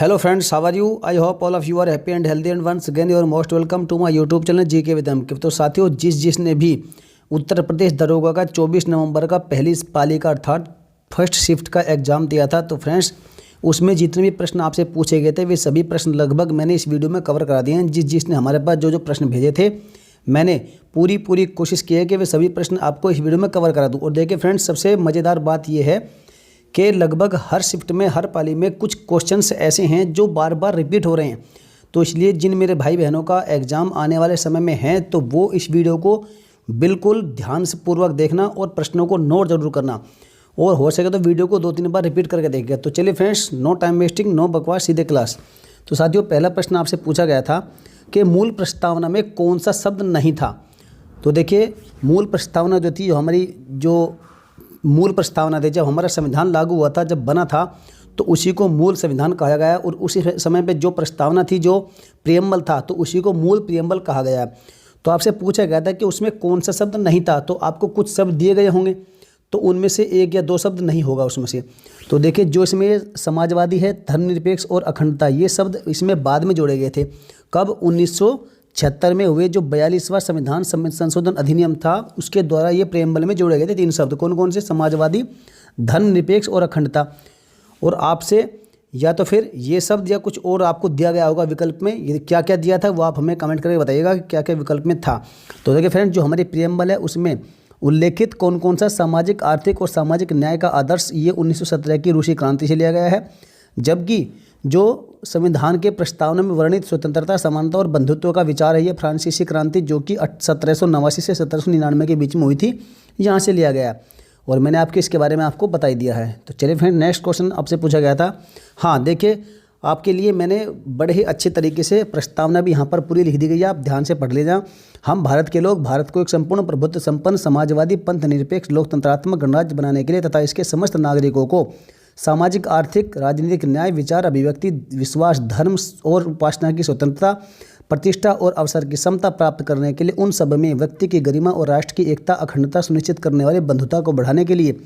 Hello friends, how are you? I hope all of you are happy and healthy and once again you are most welcome to my YouTube channel GK with Ankit. तो साथियों, जिसने भी उत्तर प्रदेश दरोगा का 24 नवंबर का पहली पाली का अर्थात फर्स्ट शिफ्ट का एग्जाम दिया था, तो फ्रेंड्स उसमें जितने भी प्रश्न आपसे पूछे गए थे वे सभी प्रश्न लगभग मैंने इस वीडियो में कवर करा दिए हैं। जिसने हमारे पास जो प्रश्न भेजे थे मैंने पूरी कोशिश की है कि वे सभी प्रश्न आपको इस वीडियो में कवर करा दूँ। और देखिए फ्रेंड्स, सबसे मज़ेदार बात यह है कि लगभग हर शिफ्ट में हर पाली में कुछ क्वेश्चंस ऐसे हैं जो बार बार रिपीट हो रहे हैं। तो इसलिए जिन मेरे भाई बहनों का एग्ज़ाम आने वाले समय में है तो वो इस वीडियो को बिल्कुल ध्यान से पूर्वक देखना और प्रश्नों को नोट जरूर करना, और हो सके तो वीडियो को 2-3 बार रिपीट करके देखिए। तो चलिए friends, no time wasting, no बकवास, सीधे क्लास। तो साथियों, पहला प्रश्न आपसे पूछा गया था कि मूल प्रस्तावना में कौन सा शब्द नहीं था। तो देखिए, मूल प्रस्तावना जो थी, मूल प्रस्तावना थी, जब हमारा संविधान लागू हुआ था, जब बना था, तो उसी को मूल संविधान कहा गया है। और उसी समय पे जो प्रस्तावना थी, जो प्रियम्बल था, तो उसी को मूल प्रियम्बल कहा गया है। तो आपसे पूछा गया था कि उसमें कौन सा शब्द नहीं था, तो आपको कुछ शब्द दिए गए होंगे, तो उनमें से 1 या 2 शब्द नहीं होगा उसमें से। तो देखिए, जो इसमें समाजवादी है, धर्मनिरपेक्ष और अखंडता, ये शब्द इसमें बाद में जोड़े गए थे। कब? 1976 में हुए जो 42वां संविधान संशोधन अधिनियम था, उसके द्वारा ये प्रेमबल में जोड़े गए थे 3 शब्द। कौन कौन से? समाजवादी, धर्मनिरपेक्ष और अखंडता। और आपसे या तो फिर ये शब्द या कुछ और आपको दिया गया होगा विकल्प में, ये क्या क्या दिया था वो आप हमें कमेंट करके बताइएगा कि क्या क्या विकल्प में था। तो देखिए फ्रेंड्स, जो हमारी प्रेमबल है उसमें उल्लेखित कौन कौन सा सामाजिक, आर्थिक और सामाजिक न्याय का आदर्श, ये 1917 की रूसी क्रांति से लिया गया है। जबकि जो संविधान के प्रस्तावना में वर्णित स्वतंत्रता, समानता और बंधुत्व का विचार है, ये फ्रांसीसी क्रांति जो कि 1789 से 1799 के बीच में हुई थी, यहाँ से लिया गया। और मैंने आपके इसके बारे में आपको बता ही दिया है। तो चलिए फ्रेंड, नेक्स्ट क्वेश्चन आपसे पूछा गया था। हाँ देखिए, आपके लिए मैंने बड़े ही अच्छे तरीके से प्रस्तावना भी यहाँ पर पूरी लिख दी गई है, आप ध्यान से पढ़ लीजिए। हम भारत के लोग भारत को एक संपूर्ण प्रभुत्व संपन्न समाजवादी पंथ निरपेक्ष लोकतंत्रात्मक गणराज्य बनाने के लिए तथा इसके समस्त नागरिकों को सामाजिक, आर्थिक, राजनीतिक न्याय, विचार, अभिव्यक्ति, विश्वास, धर्म और उपासना की स्वतंत्रता, प्रतिष्ठा और अवसर की समता प्राप्त करने के लिए उन सब में व्यक्ति की गरिमा और राष्ट्र की एकता, अखंडता सुनिश्चित करने वाले बंधुता को बढ़ाने के लिए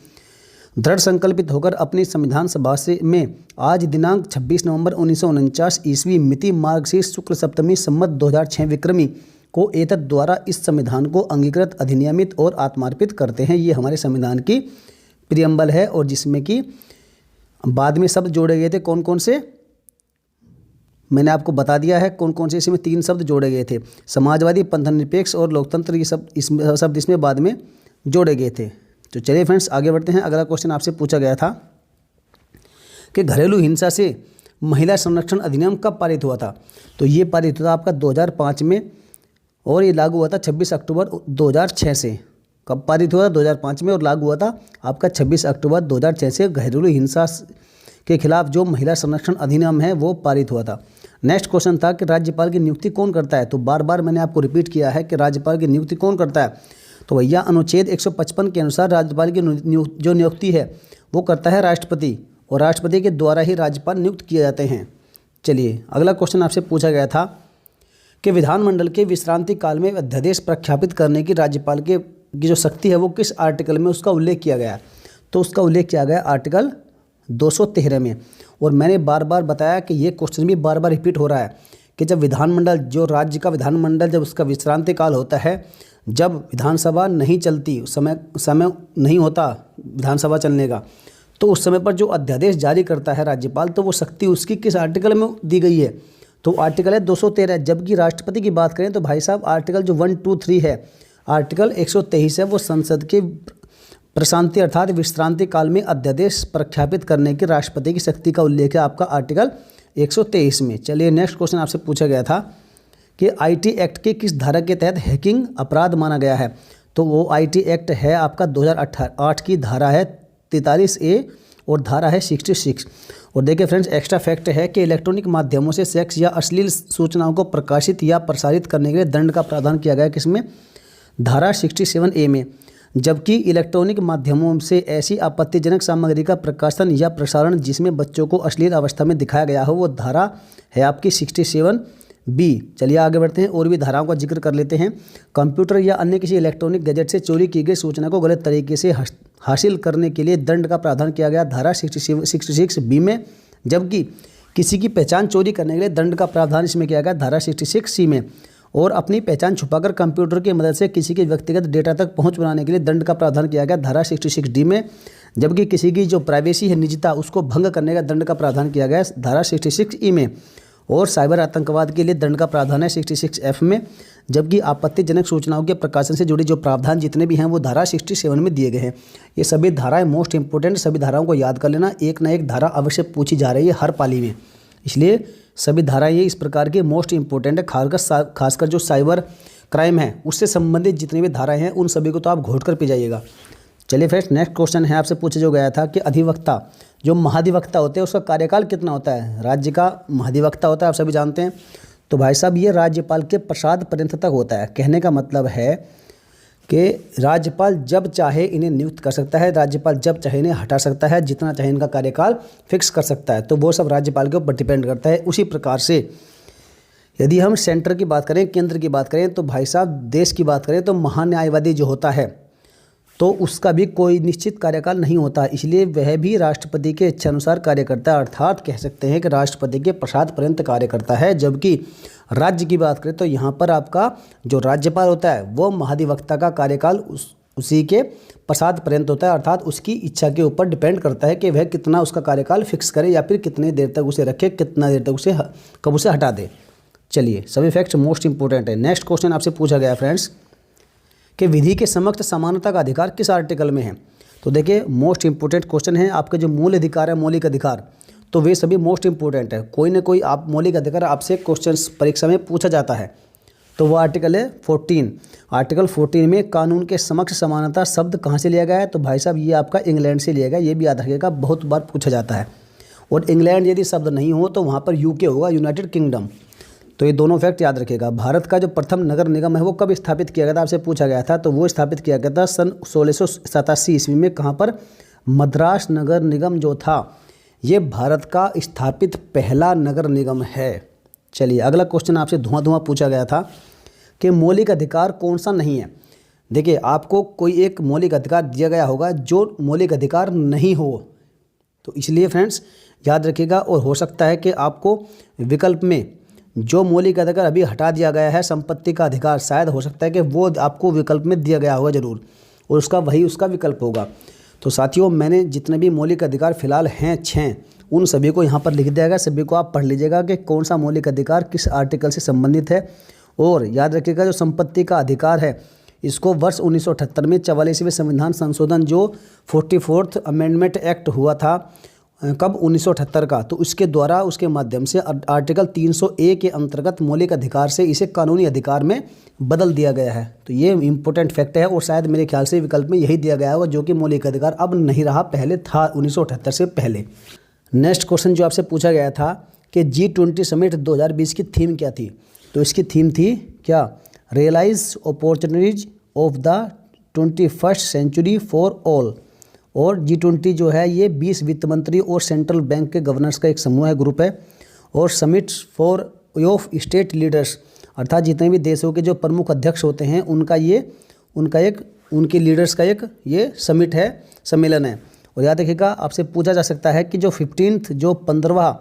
दृढ़ संकल्पित होकर अपनी संविधान सभा से में आज दिनांक 26 नवंबर 1949 ईस्वी मिति मार्गशीर्ष शुक्ल सप्तमी संवत 2006 विक्रमी को एतद द्वारा इस संविधान को अंगीकृत, अधिनियमित और आत्मार्पित करते हैं। ये हमारे संविधान की प्रियम्बल है, और जिसमें कि बाद में शब्द जोड़े गए थे। कौन कौन से मैंने आपको बता दिया है, कौन कौन से इसमें 3 शब्द जोड़े गए थे, समाजवादी, पंथ निरपेक्ष और लोकतंत्र, ये शब्द इसमें बाद में जोड़े गए थे। तो चलिए फ्रेंड्स, आगे बढ़ते हैं। अगला क्वेश्चन आपसे पूछा गया था कि घरेलू हिंसा से महिला संरक्षण अधिनियम कब पारित हुआ था। तो ये पारित हुआ था आपका 2005 में, और ये लागू हुआ था 26 अक्टूबर 2006 से। कब पारित हुआ था? 2005 में, और लागू हुआ था आपका 26 अक्टूबर 2006 से। घरेलू हिंसा के खिलाफ जो महिला संरक्षण अधिनियम है वो पारित हुआ था। नेक्स्ट क्वेश्चन था कि राज्यपाल की नियुक्ति कौन करता है। तो बार बार मैंने आपको रिपीट किया है कि राज्यपाल की नियुक्ति कौन करता है। तो भैया, अनुच्छेद 155 के अनुसार राज्यपाल की जो नियुक्ति है वो करता है राष्ट्रपति, और राष्ट्रपति के द्वारा ही राज्यपाल नियुक्त किए जाते हैं। चलिए, अगला क्वेश्चन आपसे पूछा गया था कि विधानमंडल के विश्रांति काल में अध्यादेश प्रख्यापित करने की राज्यपाल की जो शक्ति है वो किस आर्टिकल में उसका उल्लेख किया गया। तो उसका उल्लेख किया गया आर्टिकल 213 में। और मैंने बार बार बताया कि ये क्वेश्चन भी बार बार रिपीट हो रहा है कि जब विधानमंडल, जो राज्य का विधानमंडल, जब उसका विश्रांति काल होता है, जब विधानसभा नहीं चलती, समय नहीं होता विधानसभा चलने का, तो उस समय पर जो अध्यादेश जारी करता है राज्यपाल, तो वो शक्ति उसकी किस आर्टिकल में दी गई है। तो आर्टिकल है 213। जबकि राष्ट्रपति की बात करें तो भाई साहब, आर्टिकल जो 1, 2, 3 है, आर्टिकल 123 है, वो संसद के प्रशांति अर्थात विश्रांति काल में अध्यादेश प्रख्यापित करने की राष्ट्रपति की शक्ति का उल्लेख है आपका आर्टिकल 123 में। चलिए, नेक्स्ट क्वेश्चन आपसे पूछा गया था कि आईटी एक्ट के किस धारा के तहत हैकिंग अपराध माना गया है। तो वो आईटी एक्ट है आपका 2008 की धारा है 43A और धारा है 66। और देखिए फ्रेंड्स, एक्स्ट्रा फैक्ट है कि इलेक्ट्रॉनिक माध्यमों से सेक्स या अश्लील सूचनाओं को प्रकाशित या प्रसारित करने के लिए दंड का प्रावधान किया गया है किसमें? धारा 67A में। जबकि इलेक्ट्रॉनिक माध्यमों से ऐसी आपत्तिजनक सामग्री का प्रकाशन या प्रसारण जिसमें बच्चों को अश्लील अवस्था में दिखाया गया हो, वो धारा है आपकी 67B। चलिए आगे बढ़ते हैं, और भी धाराओं का जिक्र कर लेते हैं। कंप्यूटर या अन्य किसी इलेक्ट्रॉनिक गैजेट से चोरी की गई सूचना को गलत तरीके से हासिल करने के लिए दंड का प्रावधान किया गया धारा 66B में। जबकि किसी की पहचान चोरी करने के लिए दंड का प्रावधान इसमें किया गया धारा 66C में। और अपनी पहचान छुपाकर कंप्यूटर की मदद से किसी के व्यक्तिगत डेटा तक पहुंच बनाने के लिए दंड का प्रावधान किया गया धारा 66D में। जबकि किसी की जो प्राइवेसी है, निजता, उसको भंग करने का दंड का प्रावधान किया गया है धारा 66E में। और साइबर आतंकवाद के लिए दंड का प्रावधान है 66F में। जबकि आपत्तिजनक सूचनाओं के प्रकाशन से जुड़े जो प्रावधान जितने भी हैं वो धारा 67 में दिए गए हैं। ये सभी धाराएं मोस्ट इंपोर्टेंट, सभी धाराओं को याद कर लेना, एक ना एक धारा अवश्य पूछी जा रही है हर पाली में, इसलिए सभी धाराएं ये इस प्रकार की मोस्ट इंपोर्टेंट है। खासकर जो साइबर क्राइम है उससे संबंधित जितनी भी धाराएं हैं उन सभी को तो आप घोट कर पी जाइएगा। चलिए फ्रेंड्स, नेक्स्ट क्वेश्चन है आपसे पूछा जो गया था कि अधिवक्ता जो महाधिवक्ता होते हैं उसका कार्यकाल कितना होता है। राज्य का महाधिवक्ता होता है, आप सभी जानते हैं। तो भाई साहब ये राज्यपाल के प्रसाद पर्यंत तक होता है। कहने का मतलब है कि राज्यपाल जब चाहे इन्हें नियुक्त कर सकता है, राज्यपाल जब चाहे इन्हें हटा सकता है, जितना चाहे इनका कार्यकाल फिक्स कर सकता है। तो वो सब राज्यपाल के ऊपर डिपेंड करता है। उसी प्रकार से यदि हम सेंटर की बात करें, केंद्र की बात करें, तो भाई साहब देश की बात करें तो महान्यायवादी जो होता है तो उसका भी कोई निश्चित कार्यकाल नहीं होता, इसलिए वह भी राष्ट्रपति के इच्छानुसार कार्य करता है। अर्थात कह सकते हैं कि राष्ट्रपति के प्रसाद पर्यंत कार्य करता है। जबकि राज्य की बात करें तो यहाँ पर आपका जो राज्यपाल होता है वो महाधिवक्ता का कार्यकाल उसी के प्रसाद पर्यंत होता है। अर्थात उसकी इच्छा के ऊपर डिपेंड करता है कि वह कितना उसका कार्यकाल फिक्स करे या फिर कितनी देर तक उसे रखे, कितना देर तक उसे कब उसे हटा दे। चलिए, सभी फैक्ट्स मोस्ट इंपोर्टेंट है। नेक्स्ट क्वेश्चन आपसे पूछा गया फ्रेंड्स कि विधि के समक्ष समानता का अधिकार किस आर्टिकल में है। तो देखिए, मोस्ट इंपोर्टेंट क्वेश्चन है। आपके जो मूल अधिकार है, मौलिक अधिकार, तो वे सभी मोस्ट इंपोर्टेंट है। कोई ना कोई आप मौलिक अधिकार आपसे क्वेश्चन परीक्षा में पूछा जाता है। तो वो आर्टिकल है 14। आर्टिकल 14 में कानून के समक्ष समानता शब्द कहाँ से लिया गया है। तो भाई साहब ये आपका इंग्लैंड से लिया गया, ये भी याद रखिएगा, बहुत बार पूछा जाता है। और इंग्लैंड यदि शब्द नहीं हो तो वहाँ पर यूके होगा, यूनाइटेड किंगडम। तो ये दोनों फैक्ट याद रखिएगा। भारत का जो प्रथम नगर निगम है वो कब स्थापित किया गया था, आपसे पूछा गया था। तो वो स्थापित किया गया था सन 1687 ईस्वी में। कहाँ पर? मद्रास नगर निगम जो था ये भारत का स्थापित पहला नगर निगम है। चलिए, अगला क्वेश्चन आपसे धुआं पूछा गया था कि मौलिक अधिकार कौन सा नहीं है। देखिए, आपको कोई एक मौलिक अधिकार दिया गया होगा जो मौलिक अधिकार नहीं हो, तो इसलिए फ्रेंड्स याद रखिएगा। और हो सकता है कि आपको विकल्प में जो मौलिक अधिकार अभी हटा दिया गया है, संपत्ति का अधिकार, शायद हो सकता है कि वो आपको विकल्प में दिया गया होगा जरूर, और उसका विकल्प होगा। तो साथियों, मैंने जितने भी मौलिक अधिकार फिलहाल हैं 6, उन सभी को यहाँ पर लिख दिया गया। सभी को आप पढ़ लीजिएगा कि कौन सा मौलिक अधिकार किस आर्टिकल से संबंधित है। और याद रखिएगा, जो संपत्ति का अधिकार है इसको वर्ष 1978 में 44वें संविधान संशोधन जो 44th अमेंडमेंट एक्ट हुआ था, कब? 1978 का। तो उसके द्वारा, उसके माध्यम से आर्टिकल 300A के अंतर्गत मौलिक अधिकार से इसे कानूनी अधिकार में बदल दिया गया है। तो ये इंपॉर्टेंट फैक्ट है। और शायद मेरे ख्याल से विकल्प में यही दिया गया होगा, जो कि मौलिक अधिकार अब नहीं रहा, पहले था 1978 से पहले। नेक्स्ट क्वेश्चन जो आपसे पूछा गया था कि G20 समिट 2020 की थीम क्या थी। तो इसकी थीम थी क्या? Realise opportunities of the 21st century for all. और G20 जो है ये 20 वित्त मंत्री और सेंट्रल बैंक के गवर्नर्स का एक समूह है, ग्रुप है। और summits for of state leaders, अर्थात जितने भी देशों के जो प्रमुख अध्यक्ष होते हैं उनके लीडर्स का एक ये समिट है, सम्मेलन है। और याद रखिएगा, आपसे पूछा जा सकता है कि जो 15वां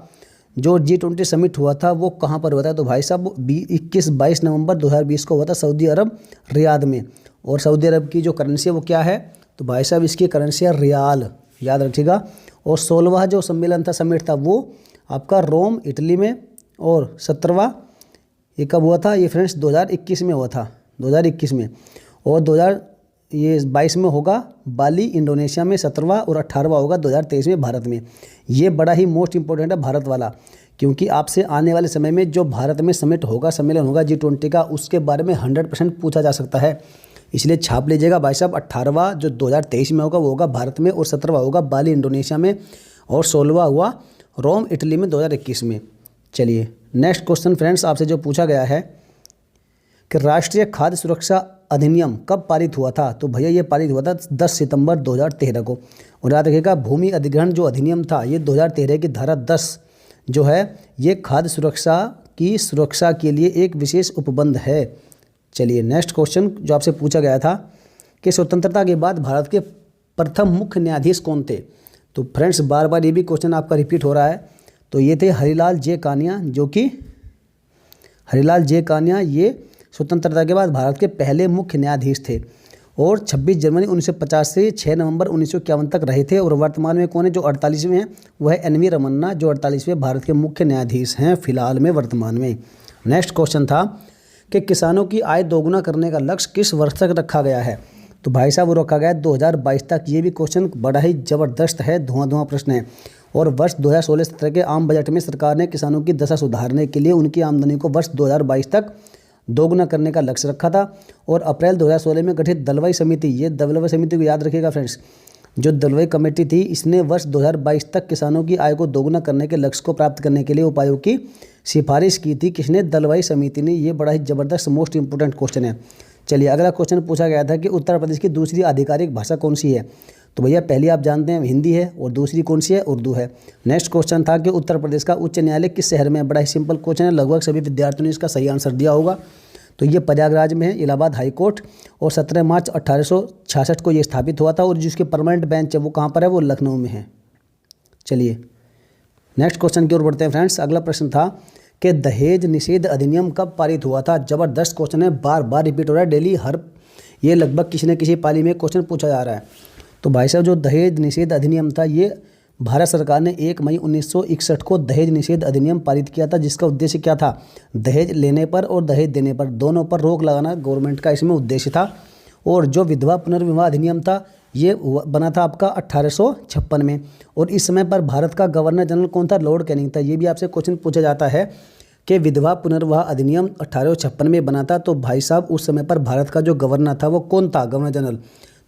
जो G20 समिट हुआ था वो कहाँ पर हुआ था। तो भाई साहब 21-22 नवंबर 2020 को हुआ था सऊदी अरब, रियाद में। और सऊदी अरब की जो करेंसी है वो क्या है? तो भाई साहब इसकी करेंसी है रियाल, याद रखिएगा। और 16वां जो सम्मेलन था, समिट था, वो आपका रोम, इटली में। और 17वां ये कब हुआ था? ये फ्रेंड्स 2021 में हुआ था, 2021 में। और 2022 में होगा बाली, इंडोनेशिया में 17वां। और 18वां होगा 2023 में भारत में। ये बड़ा ही मोस्ट इंपॉर्टेंट है भारत वाला, क्योंकि आपसे आने वाले समय में जो भारत में समिट होगा, सम्मेलन होगा G20 का, उसके बारे में 100% पूछा जा सकता है। इसलिए छाप लीजिएगा भाई साहब। 18वां जो 2023 में होगा वो होगा भारत में, और 17वां होगा बाली, इंडोनेशिया में, और 16वां हुआ रोम, इटली में 2021 में। चलिए, नेक्स्ट क्वेश्चन फ्रेंड्स आपसे जो पूछा गया है कि राष्ट्रीय खाद्य सुरक्षा अधिनियम कब पारित हुआ था। तो भैया ये पारित हुआ था 10 सितंबर 2013 को। और याद रखिएगा, भूमि अधिग्रहण जो अधिनियम था ये 2013 की धारा 10 जो है ये खाद्य सुरक्षा के लिए एक विशेष उपबंध है। चलिए, नेक्स्ट क्वेश्चन जो आपसे पूछा गया था कि स्वतंत्रता के बाद भारत के प्रथम मुख्य न्यायाधीश कौन थे। तो फ्रेंड्स बार बार ये भी क्वेश्चन आपका रिपीट हो रहा है। तो ये थे हरिलाल जे कानिया, जो कि हरिलाल जे कानिया ये स्वतंत्रता के बाद भारत के पहले मुख्य न्यायाधीश थे और 26 जनवरी 1950 से 6 नवंबर 1951 तक रहे थे। और वर्तमान में कौन है जो 48वें हैं, वो है NV रमन्ना, जो 48वें भारत के मुख्य न्यायाधीश हैं फिलहाल में वर्तमान में। नेक्स्ट क्वेश्चन था कि किसानों की आय दोगुना करने का लक्ष्य किस वर्ष तक रखा गया है। तो भाई साहब वो रखा गया है 2022 तक। ये भी क्वेश्चन बड़ा ही ज़बरदस्त है, धुआं प्रश्न है। और वर्ष 2016-17 के आम बजट में सरकार ने किसानों की दशा सुधारने के लिए उनकी आमदनी को वर्ष 2022 तक दोगुना करने का लक्ष्य रखा था। और अप्रैल 2016 में गठित दलवाई समिति, ये दलवाई समिति को याद रखिएगा फ्रेंड्स, जो दलवाई कमेटी थी, इसने वर्ष 2022 तक किसानों की आय को दोगुना करने के लक्ष्य को प्राप्त करने के लिए उपायों की सिफारिश की थी। किसने? दलवाई समिति ने। ये बड़ा ही ज़बरदस्त मोस्ट इंपोर्टेंट क्वेश्चन है। चलिए अगला क्वेश्चन पूछा गया था कि उत्तर प्रदेश की दूसरी आधिकारिक भाषा कौन सी है। तो भैया पहली आप जानते हैं हिंदी है और दूसरी कौन सी है? उर्दू है। नेक्स्ट क्वेश्चन था कि उत्तर प्रदेश का उच्च न्यायालय किस शहर में है। बड़ा ही सिंपल क्वेश्चन है, लगभग सभी विद्यार्थियों ने इसका सही आंसर दिया होगा। तो ये प्रयागराज में है, इलाहाबाद हाई कोर्ट। और 17 मार्च 1866 को ये स्थापित हुआ था। और जिसके परमानेंट बेंच है वो कहाँ पर है? वो लखनऊ में है। चलिए नेक्स्ट क्वेश्चन की ओर बढ़ते हैं फ्रेंड्स। अगला प्रश्न था कि दहेज निषेध अधिनियम कब पारित हुआ था। जबरदस्त क्वेश्चन है, बार बार रिपीट हो रहा है डेली, हर ये लगभग किसी न किसी पाली में क्वेश्चन पूछा जा रहा है। तो भाई साहब जो दहेज निषेध अधिनियम था, ये भारत सरकार ने 1 मई 1961 को दहेज निषेध अधिनियम पारित किया था, जिसका उद्देश्य क्या था? दहेज लेने पर और दहेज देने पर दोनों पर रोक लगाना गवर्नमेंट का इसमें उद्देश्य था। और जो विधवा पुनर्विवाह अधिनियम था, ये बना था आपका 1856 में। और इस समय पर भारत का गवर्नर जनरल कौन था? लॉर्ड कैनिंग था। ये भी आपसे क्वेश्चन पूछा जाता है कि विधवा पुनर्विवाह अधिनियम 1856 में बना था। तो भाई साहब उस समय पर भारत का जो गवर्नर था वो कौन था? Governor general.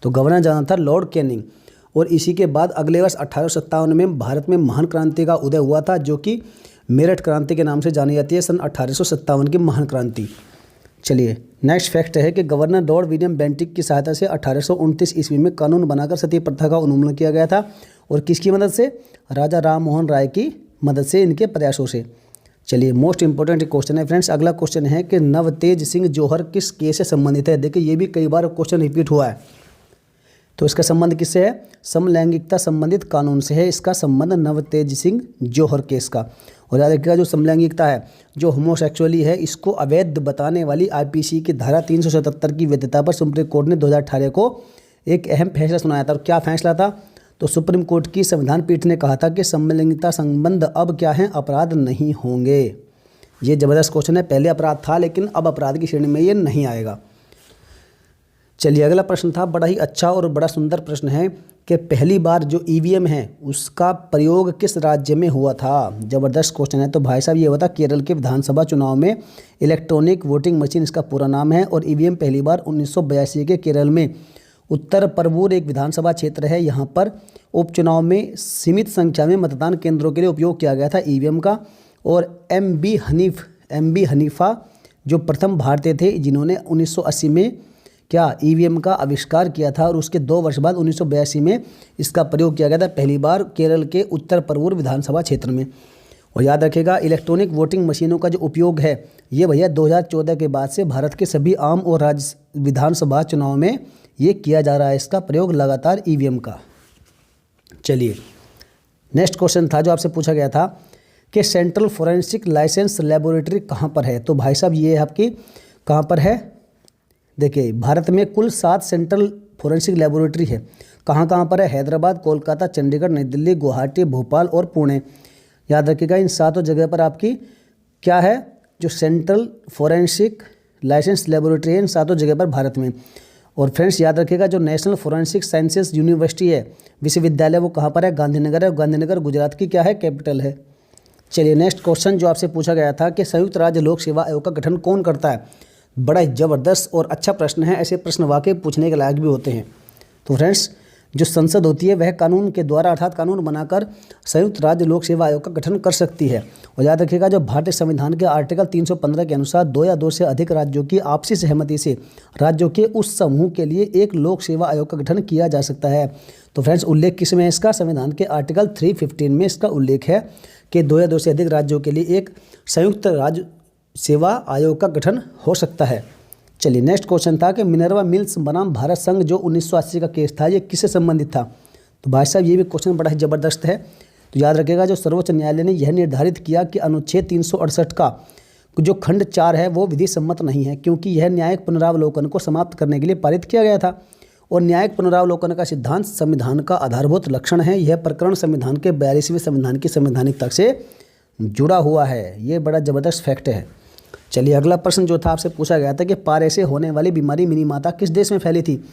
तो गवर्नर जनरल था लॉर्ड कैनिंग। और इसी के बाद अगले वर्ष 1857 में भारत में महान क्रांति का उदय हुआ था, जो कि मेरठ क्रांति के नाम से जानी जाती है, सन 1857 की महान क्रांति। चलिए नेक्स्ट फैक्ट है कि गवर्नर लॉर्ड विलियम बेंटिक की सहायता से 1829 ईस्वी में कानून बनाकर सती प्रथा का उन्मूलन किया गया था। और किसकी मदद से? राजा राम मोहन राय की मदद से, इनके प्रयासों से। चलिए मोस्ट इंपोर्टेंट क्वेश्चन है फ्रेंड्स। अगला क्वेश्चन है कि नवतेज सिंह जौहर किस केस से संबंधित है। देखिए ये भी कई बार क्वेश्चन रिपीट हुआ है। तो इसका संबंध किससे है? समलैंगिकता संबंधित कानून से है इसका संबंध, नवतेज सिंह जौहर केस का। और याद रखिएगा जो समलैंगिकता है, जो होमोसेक्सुअली है, इसको अवैध बताने वाली IPC की धारा 377 की वैधता पर सुप्रीम कोर्ट ने 2018 को एक अहम फैसला सुनाया था। और क्या फैसला था? तो सुप्रीम कोर्ट की संविधान पीठ ने कहा था कि समलैंगिकता संबंध अब क्या है? अपराध नहीं होंगे। ये जबरदस्त क्वेश्चन है, पहले अपराध था लेकिन अब अपराध की श्रेणी में ये नहीं आएगा। चलिए अगला प्रश्न था, बड़ा ही अच्छा और बड़ा सुंदर प्रश्न है कि पहली बार जो EVM है उसका प्रयोग किस राज्य में हुआ था। जबरदस्त क्वेश्चन है। तो भाई साहब ये हुआ था केरल के विधानसभा चुनाव में। इलेक्ट्रॉनिक वोटिंग मशीन इसका पूरा नाम है। और EVM पहली बार 1982 के केरल में उत्तर परवूर एक विधानसभा क्षेत्र है, यहाँ पर उपचुनाव में सीमित संख्या में मतदान केंद्रों के लिए उपयोग किया गया था EVM का। और MB हनीफा जो प्रथम भारतीय थे जिन्होंने 1980 में क्या EVM का आविष्कार किया था। और उसके 2 वर्ष बाद 1982 में इसका प्रयोग किया गया था पहली बार केरल के उत्तर परवूर विधानसभा क्षेत्र में। और याद रखिएगा इलेक्ट्रॉनिक वोटिंग मशीनों का जो उपयोग है ये भैया 2014 के बाद से भारत के सभी आम और राज्य विधानसभा चुनाव में ये किया जा रहा है, इसका प्रयोग लगातार EVM का। चलिए नेक्स्ट क्वेश्चन था जो आपसे पूछा गया था कि सेंट्रल फोरेंसिक लाइसेंस लेबोरेटरी कहाँ पर है। तो भाई साहब ये आपकी कहाँ पर है? देखिए भारत में कुल 7 सेंट्रल फोरेंसिक लेबोरेटरी है। कहाँ कहाँ पर है? हैदराबाद, कोलकाता, चंडीगढ़, नई दिल्ली, गुवाहाटी, भोपाल और पुणे। याद रखिएगा इन 7 जगह पर आपकी क्या है? जो सेंट्रल फोरेंसिक लाइसेंस लेबोरेटरी है इन 7 जगह पर भारत में। और फ्रेंड्स याद रखिएगा जो नेशनल फोरेंसिक साइंसेस यूनिवर्सिटी है, विश्वविद्यालय, वो कहाँ पर है? गांधीनगर है। गांधीनगर गुजरात की क्या है? कैपिटल है। चलिए नेक्स्ट क्वेश्चन जो आपसे पूछा गया था कि संयुक्त राज्य लोक सेवा आयोग का गठन कौन करता है। बड़ा ही ज़बरदस्त और अच्छा प्रश्न है, ऐसे प्रश्न वाकई पूछने के लायक भी होते हैं। तो फ्रेंड्स जो संसद होती है वह कानून के द्वारा अर्थात कानून बनाकर संयुक्त राज्य लोक सेवा आयोग का गठन कर सकती है। और याद रखिएगा जो भारतीय संविधान के आर्टिकल 315 के अनुसार 2 या 2 से अधिक राज्यों की आपसी सहमति से राज्यों के उस समूह के लिए एक लोक सेवा आयोग का गठन किया जा सकता है। तो फ्रेंड्स उल्लेख किस में है इसका? संविधान के आर्टिकल 315 में इसका उल्लेख है कि 2 या 2 से अधिक राज्यों के लिए एक संयुक्त राज्य सेवा आयोग का गठन हो सकता है। चलिए नेक्स्ट क्वेश्चन था कि मिनर्वा मिल्स बनाम भारत संघ जो 1980 का केस था ये किससे संबंधित था। तो भाई साहब ये भी क्वेश्चन बड़ा ही ज़बरदस्त है। तो याद रखिएगा जो सर्वोच्च न्यायालय ने यह निर्धारित किया कि अनुच्छेद 368 का जो खंड 4 है वो विधि सम्मत नहीं है, क्योंकि यह न्यायिक पुनरावलोकन को समाप्त करने के लिए पारित किया गया था। और न्यायिक पुनरावलोकन का सिद्धांत संविधान का आधारभूत लक्षण है। यह प्रकरण संविधान के 42वें संविधान की संवैधानिकता से जुड़ा हुआ है। ये बड़ा ज़बरदस्त फैक्ट है। चलिए अगला प्रश्न जो था आपसे पूछा गया था कि पारे से होने वाली बीमारी मिनीमाता किस देश में फैली थी?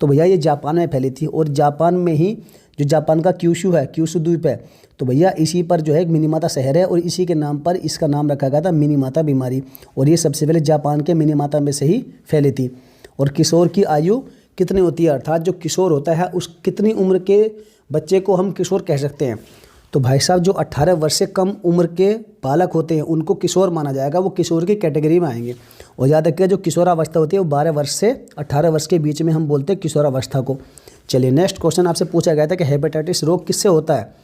तो भैया ये जापान में फैली थी। और जापान में ही जो जापान का क्यूशू है, क्यूशू द्वीप है, तो भैया इसी पर जो है एक मिनीमाता शहर है और इसी के नाम पर इसका नाम रखा गया था मिनीमाता बीमारी। और ये सबसे पहले जापान के मिनीमाता में से ही फैली थी। और किशोर की आयु कितनी होती है, अर्थात जो किशोर होता है उस कितनी उम्र के बच्चे को हम किशोर कह सकते हैं? तो भाई साहब जो 18 वर्ष से कम उम्र के बालक होते हैं उनको किशोर माना जाएगा, वो किशोर की कैटेगरी में आएंगे। और याद रखिएगा जो किशोरावस्था होती है वो 12 वर्ष से 18 वर्ष के बीच में हम बोलते हैं किशोरावस्था को। चलिए नेक्स्ट क्वेश्चन आपसे पूछा गया था कि हेपेटाइटिस रोग किससे होता है?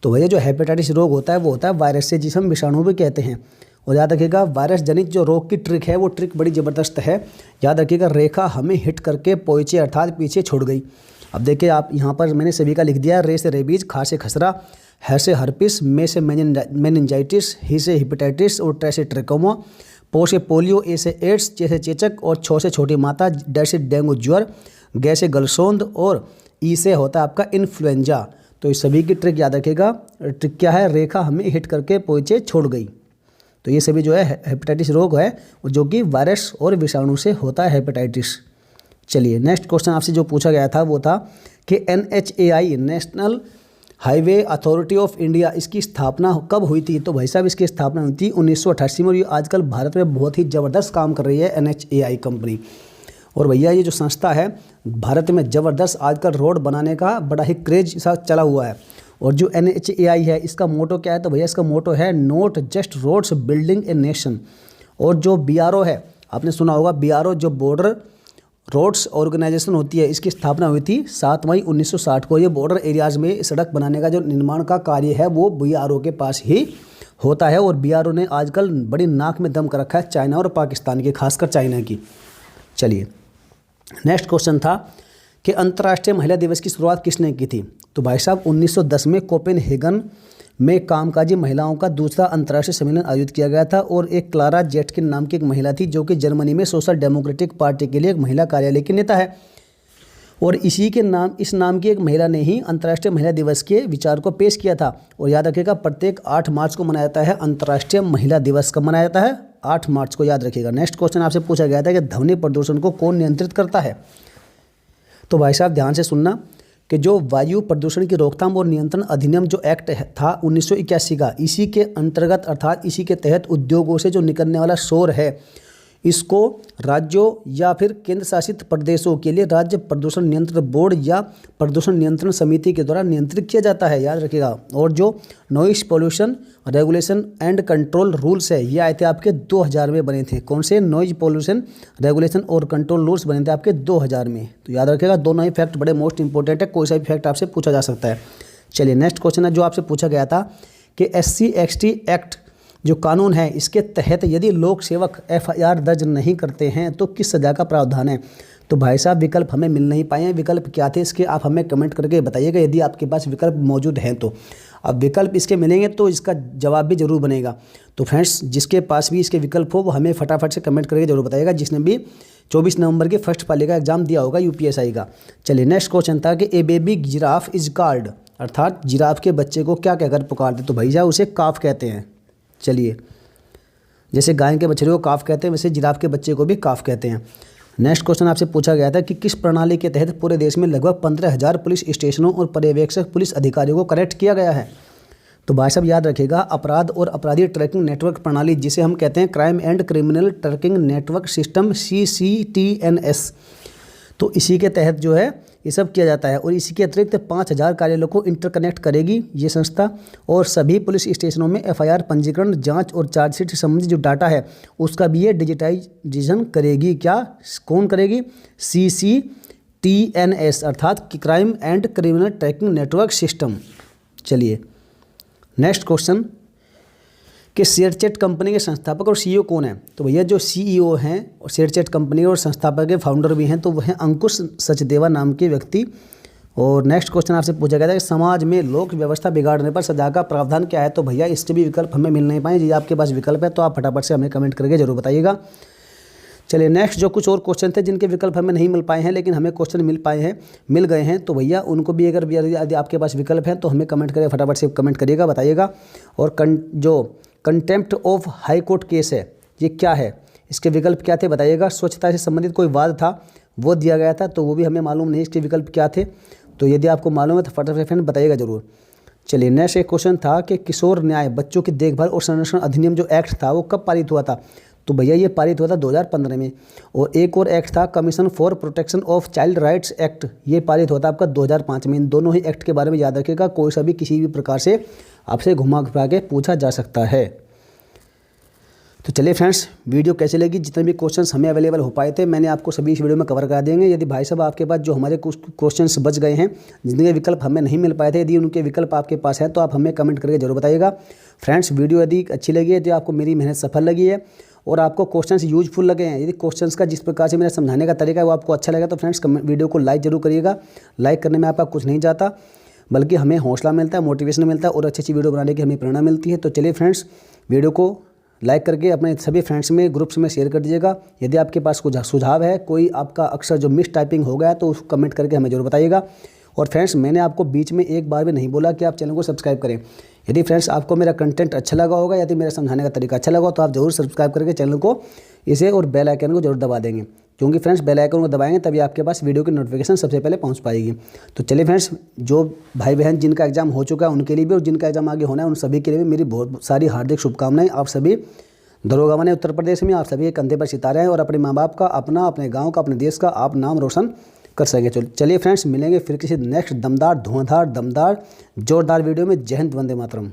तो भैया जो हेपेटाइटिस रोग होता है वो होता है वायरस से, जिसे हम विषाणु भी कहते हैं। और याद रखिएगा वायरस जनित जो रोग की ट्रिक है वो ट्रिक बड़ी ज़बरदस्त है। याद रखिएगा रेखा हमें हिट करके पोइचे अर्थात पीछे छोड़ गई। अब देखिए आप यहाँ पर मैंने सभी का लिख दिया। रे से रेबीज, खा से खसरा, है से हर्पिस, में से मेनिंजाइटिस, ही से हेपेटाइटिस और ट्रे से ट्रिकोमा, पो से पोलियो, ए से एड्स, चे से चेचक और छो से छोटी माता, डे से डेंगू ज्वर, गे से गलसोंद और ई से होता है आपका इन्फ्लुएंजा। तो इस सभी की ट्रिक याद रखिएगा। ट्रिक क्या है? रेखा हमें हिट करके पोइचे छोड़ गई। तो ये सभी जो है हेपेटाइटिस रोग है जो कि वायरस और विषाणु से होता है हेपेटाइटिस। चलिए नेक्स्ट क्वेश्चन आपसे जो पूछा गया था वो था कि NHAI national highway authority of India इसकी स्थापना कब हुई थी? तो भाई साहब इसकी स्थापना हुई थी 1988 में। और ये आजकल भारत में बहुत ही ज़बरदस्त काम कर रही है NHAI कंपनी। और भैया ये जो संस्था है भारत में ज़बरदस्त आजकल रोड बनाने का बड़ा ही क्रेज सा चला हुआ है। और जो NHAI है इसका मोटो क्या है? तो भैया इसका मोटो है not just roads building a nation. और जो BRO है आपने सुना होगा, BRO जो बॉर्डर रोड्स ऑर्गेनाइजेशन होती है, इसकी स्थापना हुई थी 7 मई 1960 को। ये बॉर्डर एरियाज़ में सड़क बनाने का जो निर्माण का कार्य है वो BRO के पास ही होता है। और BRO ने आजकल बड़ी नाक में दम कर रखा है चाइना और पाकिस्तान की, खासकर चाइना की। चलिए नेक्स्ट क्वेश्चन था कि अंतर्राष्ट्रीय महिला दिवस की शुरुआत किसने की थी? तो भाई साहब 1910 में कोपेनहेगन में कामकाजी महिलाओं का दूसरा अंतर्राष्ट्रीय सम्मेलन आयोजित किया गया था। और एक क्लारा जेटकिन नाम की एक महिला थी जो कि जर्मनी में सोशल डेमोक्रेटिक पार्टी के लिए एक महिला कार्यालय की नेता है। और इस नाम की एक महिला ने ही अंतर्राष्ट्रीय महिला दिवस के विचार को पेश किया था। और याद रखिएगा प्रत्येक 8 मार्च को मनाया जाता है अंतर्राष्ट्रीय महिला दिवस। कब मनाया जाता है? 8 मार्च को, याद रखिएगा। नेक्स्ट क्वेश्चन आपसे पूछा गया था कि ध्वनि प्रदूषण को कौन नियंत्रित करता है? तो भाई साहब ध्यान से सुनना कि जो वायु प्रदूषण की रोकथाम और नियंत्रण अधिनियम जो एक्ट था 1981 का, इसी के अंतर्गत अर्थात इसी के तहत उद्योगों से जो निकलने वाला शोर है इसको राज्यों या फिर केंद्र शासित प्रदेशों के लिए राज्य प्रदूषण नियंत्रण बोर्ड या प्रदूषण नियंत्रण समिति के द्वारा नियंत्रित किया जाता है, याद रखिएगा। और जो noise pollution regulation and control rules है ये आए थे आपके 2000 में बने थे। कौन से? नॉइज पोल्यूशन रेगुलेशन और कंट्रोल रूल्स बने थे आपके 2000 में। तो याद रखिएगा दोनों ही फैक्ट बड़े मोस्ट इंपॉर्टेंट है, कोई सा भी फैक्ट आपसे पूछा जा सकता है। चलिए नेक्स्ट क्वेश्चन है जो आपसे पूछा गया था कि SC/ST एक्ट जो कानून है इसके तहत यदि लोक सेवक FIR दर्ज नहीं करते हैं तो किस सज़ा का प्रावधान है? तो भाई साहब विकल्प हमें मिल नहीं पाए हैं। विकल्प क्या थे इसके आप हमें कमेंट करके बताइएगा यदि आपके पास विकल्प मौजूद हैं तो। अब विकल्प इसके मिलेंगे तो इसका जवाब भी जरूर बनेगा। तो फ्रेंड्स जिसके पास भी इसके विकल्प हो वो हमें फटाफट से कमेंट करके जरूर बताइएगा, जिसने भी 24 नवंबर के फर्स्ट पाली का एग्जाम दिया होगा UPSI का। चलिए नेक्स्ट क्वेश्चन था कि ए बेबी जिराफ इज कॉल्ड, अर्थात जिराफ के बच्चे को क्या कहकर पुकारते? तो भैया उसे काफ कहते हैं। चलिए जैसे गाय के बछड़े को काफ कहते हैं वैसे जिराफ के बच्चे को भी काफ कहते हैं। नेक्स्ट क्वेश्चन आपसे पूछा गया था कि किस प्रणाली के तहत पूरे देश में लगभग 15,000 पुलिस स्टेशनों और पर्यवेक्षक पुलिस अधिकारियों को कनेक्ट किया गया है? तो भाई साहब याद रखिएगा अपराध और अपराधी ट्रैकिंग नेटवर्क प्रणाली, जिसे हम कहते हैं crime and criminal tracking network system CCTNS। तो इसी के तहत जो है ये सब किया जाता है। और इसी के अतिरिक्त 5000 कार्यालयों को इंटरकनेक्ट करेगी ये संस्था। और सभी पुलिस स्टेशनों में FIR पंजीकरण, जांच और चार्जशीट से संबंधित जो डाटा है उसका भी ये डिजिटाइजेशन करेगी। क्या कौन करेगी? CCTNS अर्थात crime and criminal tracking network system. चलिए नेक्स्ट क्वेश्चन कि शेयरचैट कंपनी के संस्थापक और CEO कौन है? तो भैया जो CEO हैं और शेयरचैट कंपनी और संस्थापक के फाउंडर भी हैं तो वह अंकुश सचदेवा नाम के व्यक्ति और नेक्स्ट क्वेश्चन आपसे पूछा गया था कि समाज में लोक व्यवस्था बिगाड़ने पर सजा का प्रावधान क्या है। तो भैया इसके भी विकल्प हमें मिल नहीं पाए। यदि आपके पास विकल्प है तो आप फटाफट से हमें कमेंट करके जरूर बताइएगा। चलिए नेक्स्ट जो कुछ और क्वेश्चन थे जिनके विकल्प हमें नहीं मिल पाए हैं लेकिन हमें क्वेश्चन मिल गए हैं, तो भैया उनको भी अगर यदि आपके पास विकल्प है तो हमें कमेंट करें, फटाफट से कमेंट करिएगा, बताइएगा। और जो contempt of high court case है ये क्या है, इसके विकल्प क्या थे बताइएगा। स्वच्छता से संबंधित कोई वाद था वो दिया गया था, तो वो भी हमें मालूम नहीं इसके विकल्प क्या थे। तो यदि आपको मालूम है तो फटाफट फ्रेंड बताइएगा जरूर। चलिए नेक्स्ट एक क्वेश्चन था कि किशोर न्याय बच्चों की देखभाल और संरक्षण अधिनियम जो एक्ट था वो कब पारित हुआ था। तो भैया ये पारित हुआ था 2015 में। और एक और एक्ट था commission for protection of child rights act, ये पारित हुआ था आपका 2005 में। इन दोनों ही एक्ट के बारे में याद रखिएगा, कोई सा भी किसी भी प्रकार से आपसे घुमा फिरा के पूछा जा सकता है। तो चलिए फ्रेंड्स वीडियो कैसे लगी, जितने भी क्वेश्चंस हमें अवेलेबल हो पाए थे मैंने आपको सभी इस वीडियो में कवर करा देंगे। यदि भाई साहब आपके पास जो हमारे कुछ क्वेश्चंस बच गए हैं जिनके विकल्प हमें नहीं मिल पाए थे, यदि उनके विकल्प आपके पास हैं तो आप हमें कमेंट करके जरूर बताइएगा। फ्रेंड्स वीडियो यदि अच्छी लगी है, यदि आपको मेरी मेहनत सफल लगी है और आपको क्वेश्चंस यूजफुल लगे हैं, यदि क्वेश्चंस का जिस प्रकार से मेरा समझाने का तरीका है वो आपको अच्छा लगा तो फ्रेंड्स वीडियो को लाइक जरूर करिएगा। लाइक करने में आपका कुछ नहीं जाता बल्कि हमें हौसला मिलता है, मोटिवेशन मिलता है और अच्छी अच्छी वीडियो बनाने की हमें प्रेरणा मिलती है। तो चलिए फ्रेंड्स वीडियो को लाइक करके अपने सभी फ्रेंड्स में ग्रुप्स में शेयर कर दीजिएगा। यदि आपके पास कुछ सुझाव है, कोई आपका अक्षर जो मिस टाइपिंग हो गया है तो उसको कमेंट करके हमें जरूर बताइएगा। और फ्रेंड्स मैंने आपको बीच में एक बार भी नहीं बोला कि आप चैनल को सब्सक्राइब करें। यदि फ्रेंड्स आपको मेरा कंटेंट अच्छा लगा होगा, यदि मेरा समझाने का तरीका अच्छा लगा तो आप जरूर सब्सक्राइब करके चैनल को इसे और बेल आइकन को जरूर दबा देंगे, क्योंकि फ्रेंड्स बेल आइकन को दबाएंगे तभी आपके पास वीडियो की नोटिफिकेशन सबसे पहले पहुंच पाएगी। तो चलिए फ्रेंड्स, जो भाई बहन जिनका एग्जाम हो चुका है उनके लिए भी और जिनका एग्जाम आगे होना है उन सभी के लिए भी मेरी बहुत सारी हार्दिक शुभकामनाएं। आप सभी दरोगा बने उत्तर प्रदेश में, आप सभी के कंधे पर सितारे हैं और अपने माँ बाप का, अपना, अपने गांव का, अपने देश का आप नाम रोशन कर सकें। चलिए फ्रेंड्स मिलेंगे फिर किसी नेक्स्ट दमदार, धुआंधार, दमदार, जोरदार वीडियो में। जय हिंद, वंदे मातरम।